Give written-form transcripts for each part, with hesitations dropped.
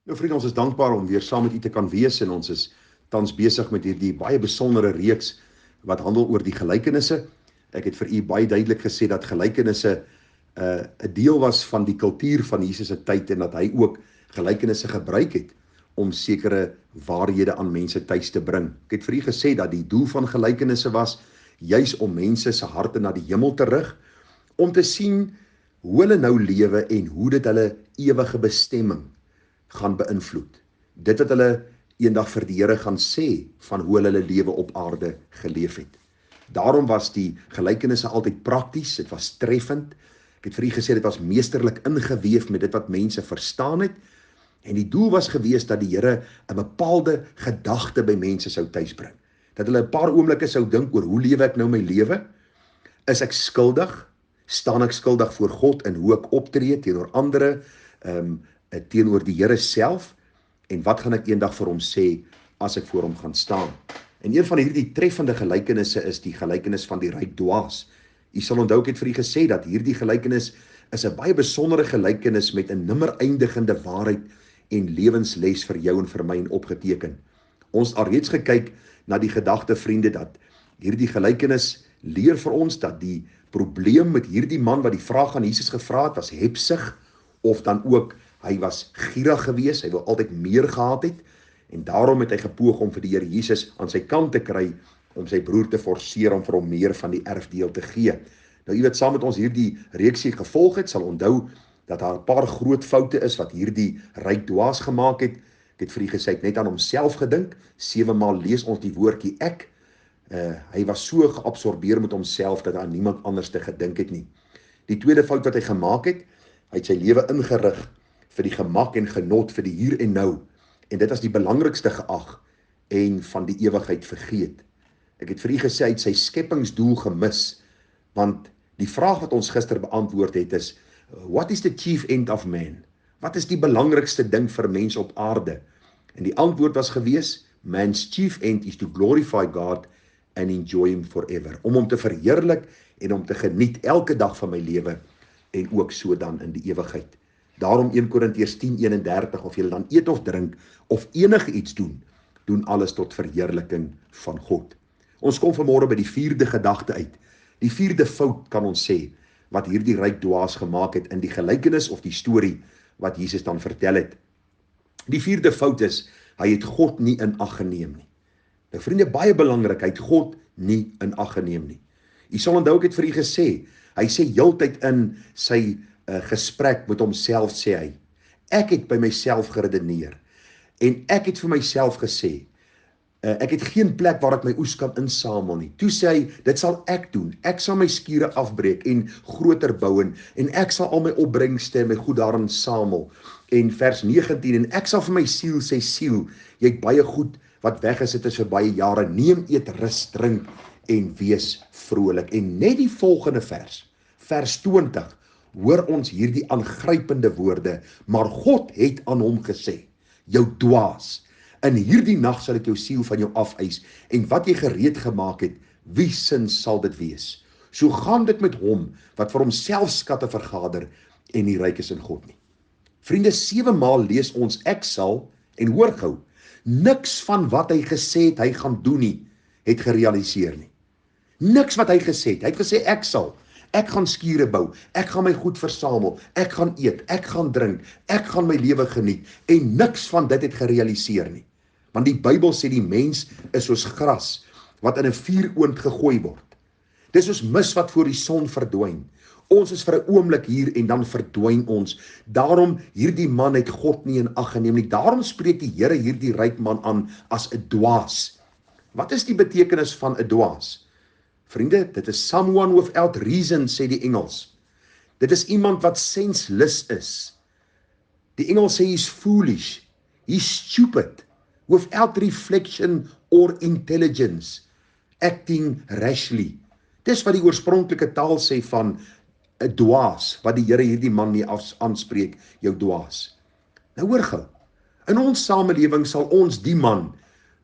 Nou vriende, ons is dankbaar om weer saam met u te kan wees en ons is tans besig met hierdie baie besondere reeks wat handel oor die gelykenisse. Ek het vir u baie duidelik gesê dat gelykenisse 'n deel was van die kultuur van Jesus se tyd en dat hy ook gelykenisse gebruik het om sekere waarhede aan mense tuis te bring. Ek het vir u gesê dat die doel van gelykenisse was juis om mense se harte na die hemel te rig, om te sien hoe hulle nou lewe en hoe dit hulle ewige bestemming gaan beïnvloed. Dit wat hulle eendag vir die Here gaan sê van hoe hulle lewe op aarde geleef het. Daarom was die gelykenisse altyd prakties, dit was treffend. Ek het vir u gesê dit was meesterlik ingeweef met dit wat mense verstaan het. En die doel was gewees dat die Here 'n bepaalde gedagte by mense sou tuisbring. Dat hulle 'n paar oomblikke sou dink oor hoe lewe ek nou my lewe? Is ek skuldig? Staan ek skuldig voor God in hoe ek optree teenoor ander, teenoor die Here self? En wat gaan ek eendag vir hom sê as ek voor hom gaan staan? En een van hierdie treffende gelykenisse is die gelykenis van die ryk dwaas. U sal onthou ek het vir u gesê dat hierdie gelykenis is 'n baie besondere gelykenis met 'n nimmer eindigende waarheid en lewensles vir jou en vir my opgeteken. Ons het alreeds gekyk na die gedagte, vriende, dat hierdie gelykenis leer vir ons dat die probleem met hierdie man wat die vraag aan Jesus gevra het, was hebsug, of dan ook hy was gierig geweest, hy wou altyd meer gehad het, en daarom het hy gepoog om vir die Here Jesus aan sy kant te kry, om sy broer te forceer om vir hom meer van die erfdeel te gee. Nou, u wat saam met ons hierdie reeksie gevolg het, sal onthou dat daar 'n paar groot foute is wat hierdie ryk dwaas gemaak het. Ek het vir u gesê, hy het net aan homself gedink, 7 maal lees ons die woordjie ek. Hy was so geabsorbeer met homself dat hy aan niemand anders te gedink het nie. Die tweede fout wat hy gemaak het, hy het sy lewe ingerig vir die gemak en genot vir die hier en nou, en dit as die belangrikste geag en van die ewigheid vergeet. Ek het vir u gesê, hy het sy skepingsdoel gemis, want die vraag wat ons gister beantwoord het is, what is the chief end of man? Wat is die belangrikste ding vir mens op aarde? En die antwoord was gewees, man's chief end is to glorify God and enjoy him forever, om hom te verheerlik en om te geniet elke dag van my lewe en ook so dan in die ewigheid. Daarom 1 Korintiërs 10:31, of jy dan eet of drink of enige iets doen, doen alles tot verheerliking van God. Ons kom vanmôre by die 4de gedagte uit. Die 4de fout kan ons sê wat hierdie ryk dwaas gemaak het in die gelykenis of die storie wat Jesus dan vertel het. Die 4de fout is, hy het God nie in ag geneem nie. Nou vriende, baie belangrik, hy het God nie in ag geneem nie. U sal onthou ek het vir u gesê, hy sê heeltyd in sy gesprek met homself, sê hy, ek het by myself geredeneer en ek het vir myself gesê, ek het geen plek waar ek my oes kan insamel nie. Toe sê hy, dit sal ek doen. Ek sal my skure afbreek en groter bou en ek sal al my opbrengste en my goed daarin samel. En vers 19, en ek sal vir my siel sê, siel, jy het baie goed wat weggesit is vir baie jare, neem, eet, rus, drink en wees vrolik. En net die volgende vers 20, hoor ons hierdie aangrypende woorde, maar God het aan hom gesê, jou dwaas, in hierdie nag sal ek jou siel van jou afeis, en wat jy gereed gemaak het, wie sin sal dit wees? So gaan dit met hom, wat vir homself skatte vergader, en nie ryk is in God nie. Vriende, 7 maal lees ons, ek sal, en hoor gou, niks van wat hy gesê het, hy gaan doen nie, het gerealiseer nie. Niks wat hy gesê het, hy het gesê, ek gaan skure bou, ek gaan my goed versamel, ek gaan eet, ek gaan drink, ek gaan my lewe geniet, en niks van dit het gerealiseer nie. Want die Bybel sê die mens is soos gras, wat in 'n vuuroond gegooi word. Dis soos mis wat voor die son verdwyn. Ons is vir 'n oomblik hier en dan verdwyn ons. Daarom, hierdie man het God nie in ag geneem nie. Daarom spreek die Here hierdie ryk man aan as 'n dwaas. Wat is die betekenis van 'n dwaas? Vriende, dit is someone without reason, sê die Engels. Dit is iemand wat senseless is. Die Engels sê he's foolish, he's stupid, without reflection or intelligence, acting rashly. Dis wat die oorspronklike taal sê van 'n dwaas, wat die Here hierdie man nie aanspreek, jou dwaas. Nou hoor gou, in ons samelewing sal ons die man,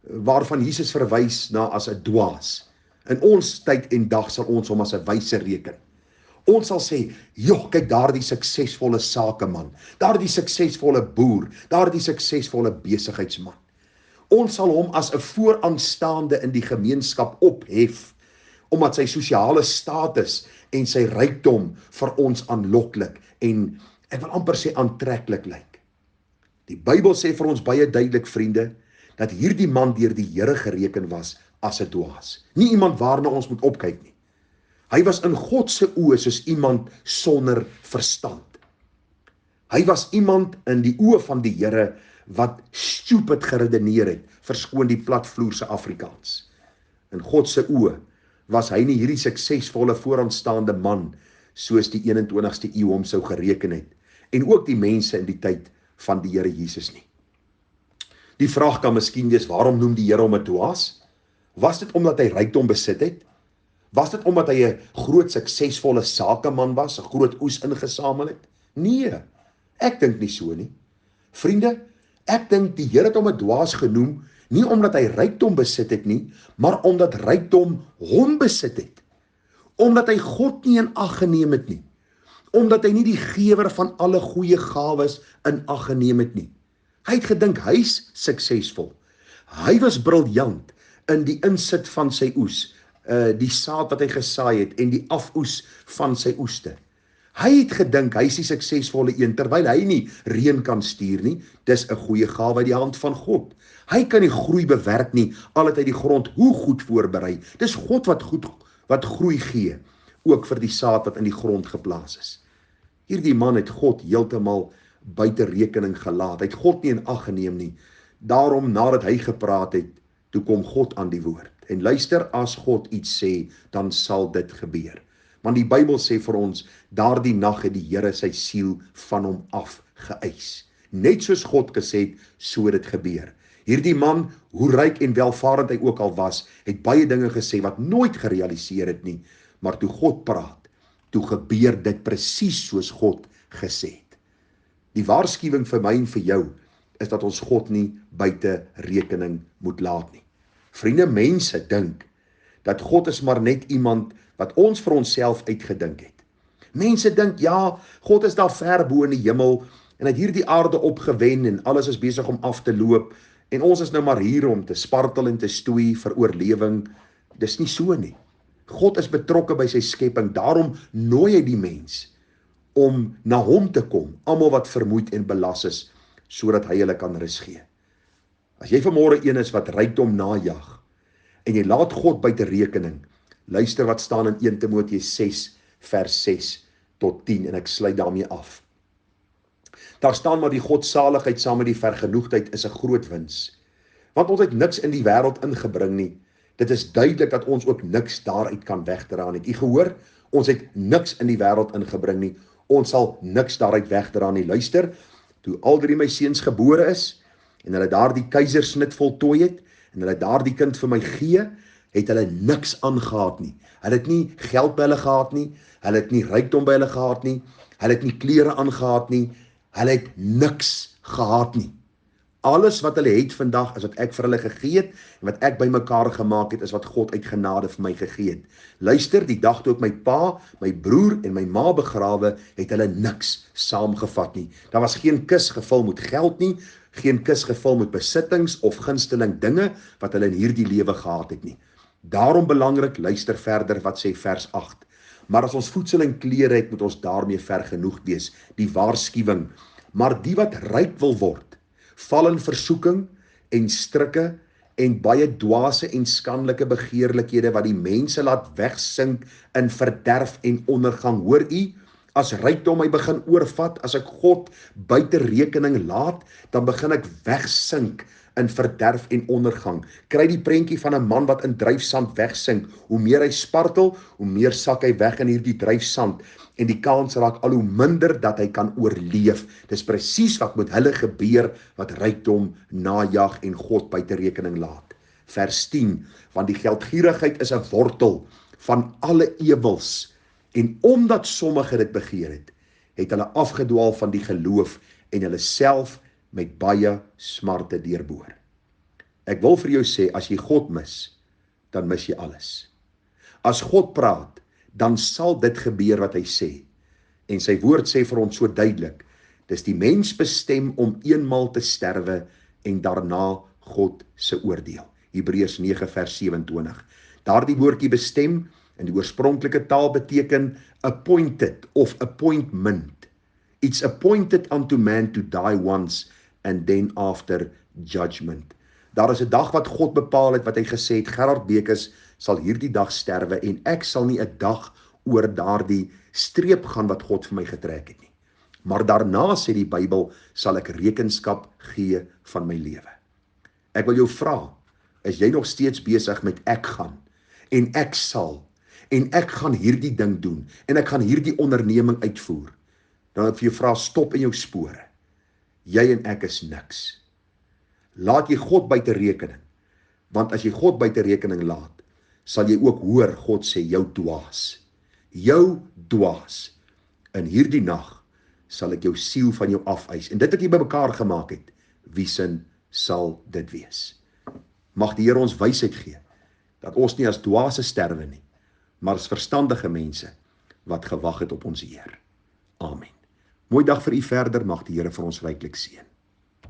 waarvan Jesus verwys na as 'n dwaas, in ons tyd en dag sal ons hom as 'n wyse reken. Ons sal sê, joh, kyk daardie suksesvolle sakeman, daardie suksesvolle boer, daardie suksesvolle besigheidsman. Ons sal hom as 'n vooraanstaande in die gemeenskap ophef, omdat sy sosiale status en sy rykdom vir ons aanloklik en ek wil amper sê aantreklik lyk. Die Bybel sê vir ons baie duidelik, vriende, dat hierdie man deur die Here gereken was as 'n dwaas. Nie iemand waarna ons moet opkyk nie. Hy was in God se oë soos iemand sonder verstand. Hy was iemand in die oë van die Here wat stupid geredeneer het, verskoon die platvloerse Afrikaans. In God se oë was hy nie hierdie suksesvolle vooraanstaande man soos die 21ste eeu hom sou gereken het, en ook die mense in die tyd van die Here Jesus nie. Die vraag kan miskien wees, waarom noem die Here hom 'n dwaas? Was dit omdat hy rykdom besit het? Was dit omdat hy 'n groot suksesvolle sakeman was, 'n groot oes ingesamel het? Nee, ek dink nie so nie. Vriende, ek dink die Here het hom 'n dwaas genoem, nie omdat hy rykdom besit het nie, maar omdat rykdom hom besit het. Omdat hy God nie in ag geneem het nie. Omdat hy nie die gewer van alle goeie gawes in ag geneem het nie. Hy het gedink hy's suksesvol. Hy was briljant in die insit van sy oes, die saad wat hy gesaai het en die afoes van sy oeste. Hy het gedink hy's die suksesvolle een, terwyl hy nie reën kan stuur nie. Dis 'n goeie gawe uit die hand van God. Hy kan nie groei bewerk nie, al het hy die grond hoe goed voorberei. Dis God wat groei gee, ook vir die saad wat in die grond geplaas is. Hierdie man het God heeltemal buite rekening gelaat. Hy het God nie in ag geneem nie. Daarom, nadat hy gepraat het, toe kom God aan die woord. En luister, as God iets sê, dan sal dit gebeur. Want die Bybel sê vir ons, daardie nag het die Here sy siel van hom af geëis. Net soos God gesê het, so het dit gebeur. Hierdie man, hoe ryk en welvarend hy ook al was, het baie dinge gesê wat nooit gerealiseer het nie. Maar toe God praat, toe gebeur dit presies soos God gesê het. Die waarskuwing vir my en vir jou is dat ons God nie buite rekening moet laat nie. Vriende, mense dink dat God is maar net iemand wat ons vir onsself uitgedink het. Mense dink, ja, God is daar ver bo in die hemel en hy het hierdie aarde opgewen en alles is besig om af te loop en ons is nou maar hier om te spartel en te stoei vir oorlewing. Dis nie so nie. God is betrokke by sy skepping, daarom nooi hy die mens om na hom te kom, almal wat vermoeid en belas is, sodat hy hulle kan rus gee. As jy vanmôre een is wat rykdom najag, en jy laat God buite rekening, luister wat staan in 1 Timoteus 6 vers 6 tot 10 en ek sluit daarmee af. Daar staan maar die godsaligheid saam met die vergenoegdheid is 'n groot wins. Want ons het niks in die wêreld ingebring nie. Dit is duidelik dat ons ook niks daaruit kan wegdra nie. U gehoor, ons het niks in die wêreld ingebring nie. Ons sal niks daaruit wegdra nie. Luister, toe al drie my seuns gebore is en hulle daardie keisersnit voltooi het en hulle daardie kind vir my gee, het hulle niks aangehad nie. Hulle het nie geld by hulle gehad nie, hulle het nie rykdom by hulle gehad nie, hulle het nie klere aangehad nie, hulle het niks gehad nie. Alles wat hulle het vandag is wat ek vir hulle gegee het en wat ek bymekaar gemaak het is wat God uit genade vir my gegee het. Luister, die dag toe ek my pa, my broer en my ma begrawe, het hulle niks saamgevat nie. Daar was geen kus gevul met geld nie, geen kus gevul met besittings of gunsteling dinge wat hulle in hierdie lewe gehad het nie. Daarom belangrik, luister verder wat sê vers 8. Maar as ons voedsel en klere het, moet ons daarmee vergenoegd wees. Die waarskuwing. Maar die wat ryk wil word, val in versoeking en strikke en baie dwaase en skandelike begeerlikhede wat die mense laat wegsink in verderf en ondergang. Hoor u, as rykdom my begin oorvat, as ek God buite rekening laat, dan begin ek wegsink in verderf en ondergang. Kry die prentjie van 'n man wat in dryfsand wegsink. Hoe meer hy spartel, hoe meer sak hy weg in hierdie dryfsand en die kans raak al hoe minder dat hy kan oorleef. Dis presies wat met hulle gebeur wat rykdom najag en God buite rekening laat. Vers 10, want die geldgierigheid is 'n wortel van alle ewels en omdat sommige dit begeer het, het hulle afgedwaal van die geloof en hulle self met baie smarte deurboor. Ek wil vir jou sê, as jy God mis, dan mis jy alles. As God praat, dan sal dit gebeur wat hy sê. En sy woord sê vir ons so duidelik, dis die mens bestem om eenmaal te sterwe en daarna God se oordeel. Hebreërs 9 vers 27. Daardie woordjie bestem in die oorspronklike taal beteken appointed of appointment. It's appointed unto man to die once and then after judgment. Daar is 'n dag wat God bepaal het, wat hy gesê het, Gerard Bekes sal hierdie dag sterwe en ek sal nie 'n dag oor daardie streep gaan wat God vir my getrek het nie. Maar daarna, sê die Bybel, sal ek rekenskap gee van my lewe. Ek wil jou vra, is jy nog steeds besig met ek gaan en ek sal en ek gaan hierdie ding doen en ek gaan hierdie onderneming uitvoer? Dan wil ek vir jou vra, stop in jou spore. Jy en ek is niks. Laat jy God buite rekening, want as jy God buite rekening laat, sal jy ook hoor God sê jou dwaas. Jou dwaas. In hierdie nag sal ek jou siel van jou afeis. En dit wat jy bymekaar gemaak het, wie sin sal dit wees? Mag die Here ons wysheid gee, dat ons nie as dwaase sterwe nie, maar as verstandige mense, wat gewag het op ons Heer. Amen. Mooi dag vir u verder, mag die Here vir ons ryklik seën.